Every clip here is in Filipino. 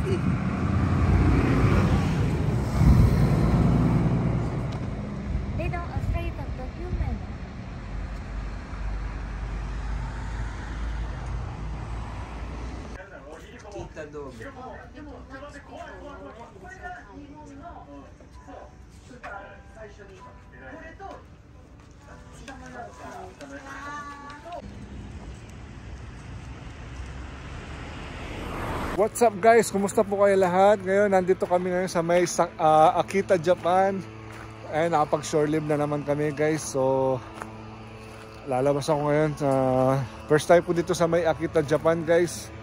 They don't afraid of the human. Kita dog. What's up guys? Kumusta po kayo lahat? Ngayon nandito kami ngayon sa may Akita, Japan. Ayun, nakapag shore live na naman kami guys. So lalabas ako ngayon. First time po dito sa may Akita, Japan guys.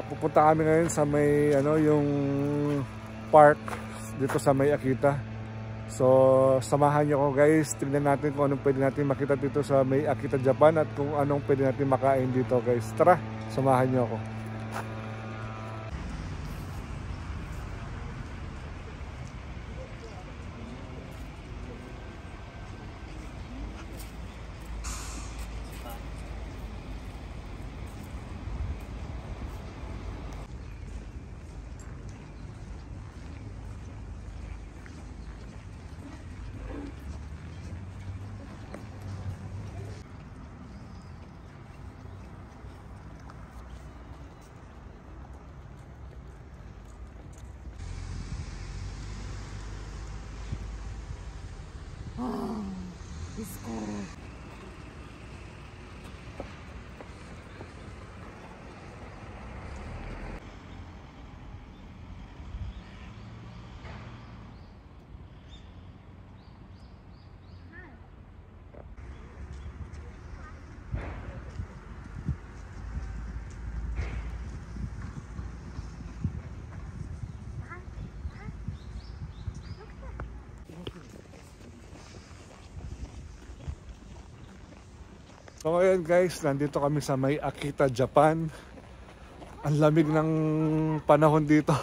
Pupunta kami ngayon sa may yung park dito sa may Akita. So samahan niyo ako guys. Tingnan natin kung anong pwede natin makita dito sa may Akita, Japan, at kung anong pwede natin makain dito guys. Tara, samahan niyo ako. Oh, it's cold. So ngayon guys, nandito kami sa may Akita, Japan. Ang lamig ng panahon dito.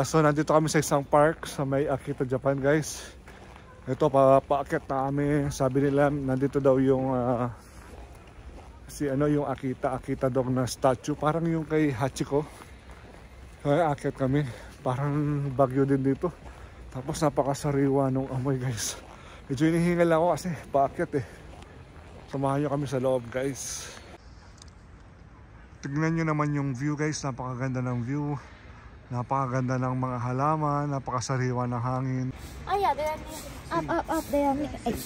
So nandito kami sa isang park sa may Akita, Japan guys. Ito, paakit na kami. Sabi nila nandito daw yung yung Akita dog na statue. Parang yung kay Hachiko. Kaya akit kami. Parang bagyo din dito. Tapos napakasariwa nung amoy guys. Medyo hinihingal ako kasi paakit eh. Samahan nyo kami sa loob guys. Tignan nyo naman yung view guys. Napakaganda ng view. Napakaganda ng mga halaman. Napakasariwa ng hangin. Oh yeah, there are up there. Ay.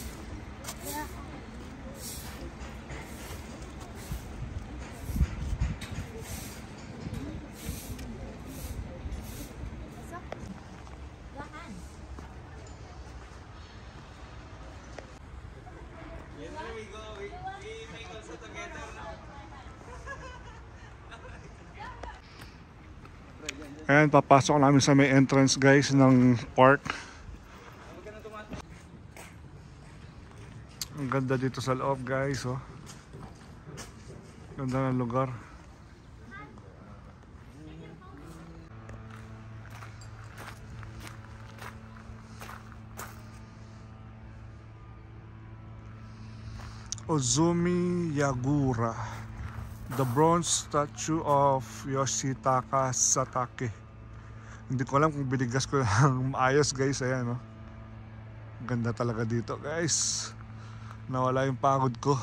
Ayan, papasok namin sa may entrance guys ng park. Ang ganda dito sa loob guys, oh. Ganda ng lugar. Ozumi Yagura, the bronze statue of Yoshitaka Satake. Hindi ko alam kung binigas ko lang maayos guys. Ayan, no? Ganda talaga dito guys. Nawala yung pagod ko.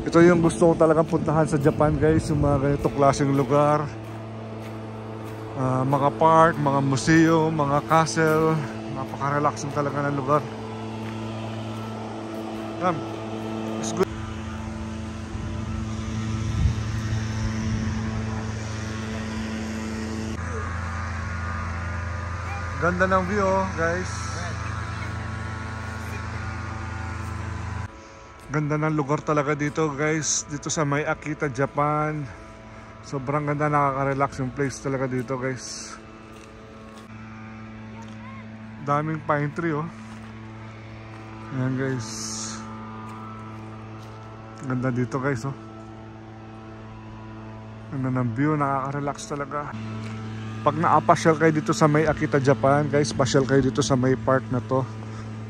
Ito yung gusto ko talagang puntahan sa Japan guys, yung mga ganitong klaseng lugar. Mga park, mga museum, mga castle. Napaka-relaxing talaga ng lugar. It's good. Ganda ng view guys. Ganda ng lugar talaga dito guys. Dito sa may Akita, Japan. Sobrang ganda, nakaka-relax yung place talaga dito guys. Daming pine tree oh. Ayan guys. Ganda dito guys oh. Ganda ng view, nakaka-relax talaga. Pag naapasyal kayo dito sa may Akita, Japan guys, pasyal kayo dito sa may park na to.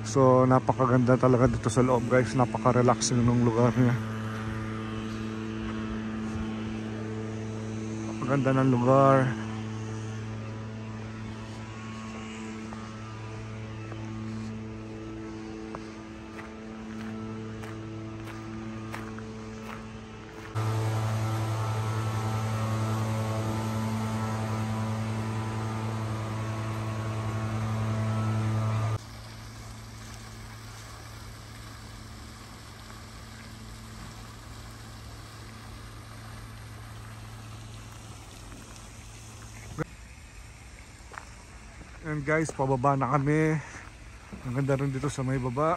So napakaganda talaga dito sa loob guys, napaka-relaxing ng lugar niya. Napakaganda ng lugar. And guys, pababa na kami. Ang ganda rin dito sa may baba.